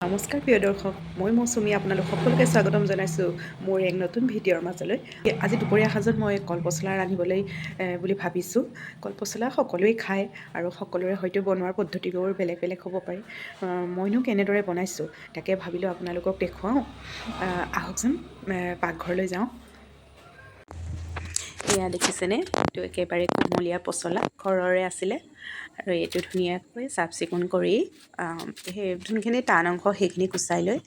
নমস্কাৰ প্ৰিয় দৰ্শক, মই মৌচুমী আপোনালোক সকলোকে স্বাগতম জনাইছোঁ মোৰ এক নতুন ভিডিঅ'ৰ মাজলৈ। আজি দুপৰীয়া সাজত মই কলপচলা ৰান্ধিবলৈ বুলি ভাবিছোঁ। কলপচলা সকলোৱে খায় আৰু সকলোৰে হয়তো বনোৱাৰ পদ্ধতিবোৰ বেলেগ বেলেগ হ'ব পাৰে। মইনো কেনেদৰে বনাইছোঁ তাকে ভাবিলোঁ আপোনালোকক দেখুৱাওঁ। আহকচোন পাকঘৰলৈ যাওঁ। এয়া দেখিছেনে, এইটো একেবাৰে কুমলীয়া পচলা ঘৰৰে আছিলে আৰু এইটো ধুনীয়াকৈ চাফ চিকুণ কৰি সেই যোনখিনি টান অংশ সেইখিনি গুচাই লৈ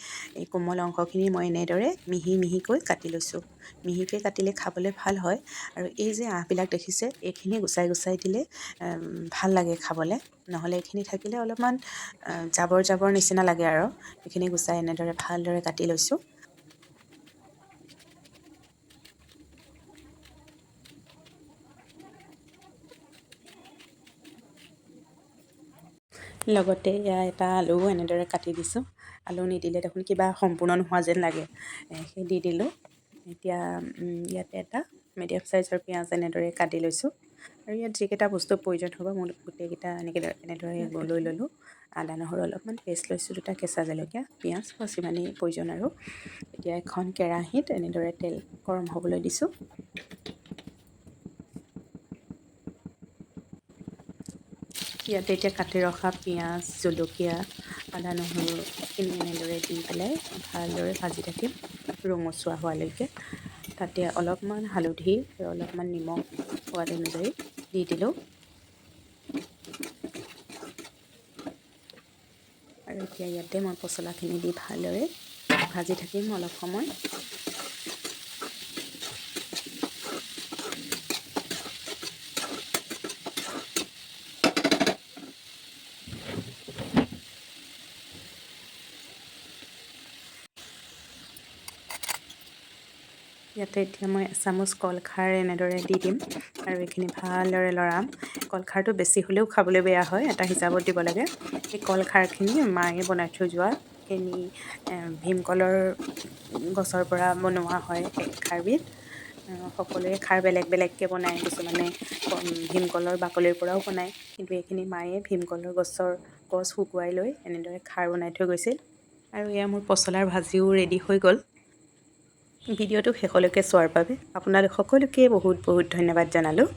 এই কোমল অংশখিনি মই এনেদৰে মিহি মিহিকৈ কাটি লৈছোঁ। মিহিকৈ কাটিলে খাবলৈ ভাল হয় আৰু এই যে আঁহবিলাক দেখিছে এইখিনি গুচাই গুচাই দিলে ভাল লাগে খাবলৈ, নহ'লে এইখিনি থাকিলে অলপমান জাবৰ জাবৰ নিচিনা লাগে আৰু এইখিনি গুচাই এনেদৰে ভালদৰে কাটি লৈছোঁ। লগতে এটা আলুও এনেদৰে কাটি দিছোঁ। আলু নিদিলে দেখোন কিবা সম্পূৰ্ণ নোহোৱা যেন লাগে, সেই দি দিলোঁ। এতিয়া ইয়াতে এটা মিডিয়াম চাইজৰ পিঁয়াজ এনেদৰে কাটি লৈছোঁ আৰু ইয়াত যিকেইটা বস্তু প্ৰয়োজন হ'ব মই গোটেইকেইটা এনেদৰে লৈ ল'লোঁ। আদা নহৰু অলপমান পেষ্ট লৈছোঁ, দুটা কেঁচা জলকীয়া, পিঁয়াজ সিমানেই প্ৰয়োজন আৰু। এতিয়া এখন কেৰাহীত এনেদৰে তেল গৰম হ'বলৈ দিছোঁ। ইয়াতে এতিয়া কাটি ৰখা পিঁয়াজ, জলকীয়া, আদা নহৰুখিনি এনেদৰে দি পেলাই ভালদৰে ভাজি থাকিম ৰঙচুৱা হোৱালৈকে। তাতে অলপমান হালধি আৰু অলপমান নিমখ সোৱাদ অনুযায়ী দি দিলোঁ। আৰু এতিয়া ইয়াতে মই পচলাখিনি দি ভালদৰে ভাজি থাকিম অলপ সময়। ইয়াতে এতিয়া মই এচামুচ কলখাৰ এনেদৰে দি দিম আৰু এইখিনি ভালদৰে লৰাম। কলখাৰটো বেছি হ'লেও খাবলৈ বেয়া হয়, এটা হিচাপত দিব লাগে। এই কলখাৰখিনি মায়ে বনাই থৈ যোৱা সেই ভীমকলৰ গছৰ পৰা বনোৱা হয় এই খাৰবিধ। সকলোৱে খাৰ বেলেগ বেলেগকৈ বনায়, কিছুমানে ভীমকলৰ বাকলিৰ পৰাও বনায়, কিন্তু এইখিনি মায়ে ভীমকলৰ গছ শুকুৱাই লৈ এনেদৰে খাৰ বনাই থৈ গৈছিল। আৰু এয়া মোৰ পচলাৰ ভাজিও ৰেডি হৈ গ'ল। ভিডিঅ'টো শেষলৈকে চোৱাৰ বাবে আপোনালোক সকলোকে বহুত বহুত ধন্যবাদ জনালোঁ।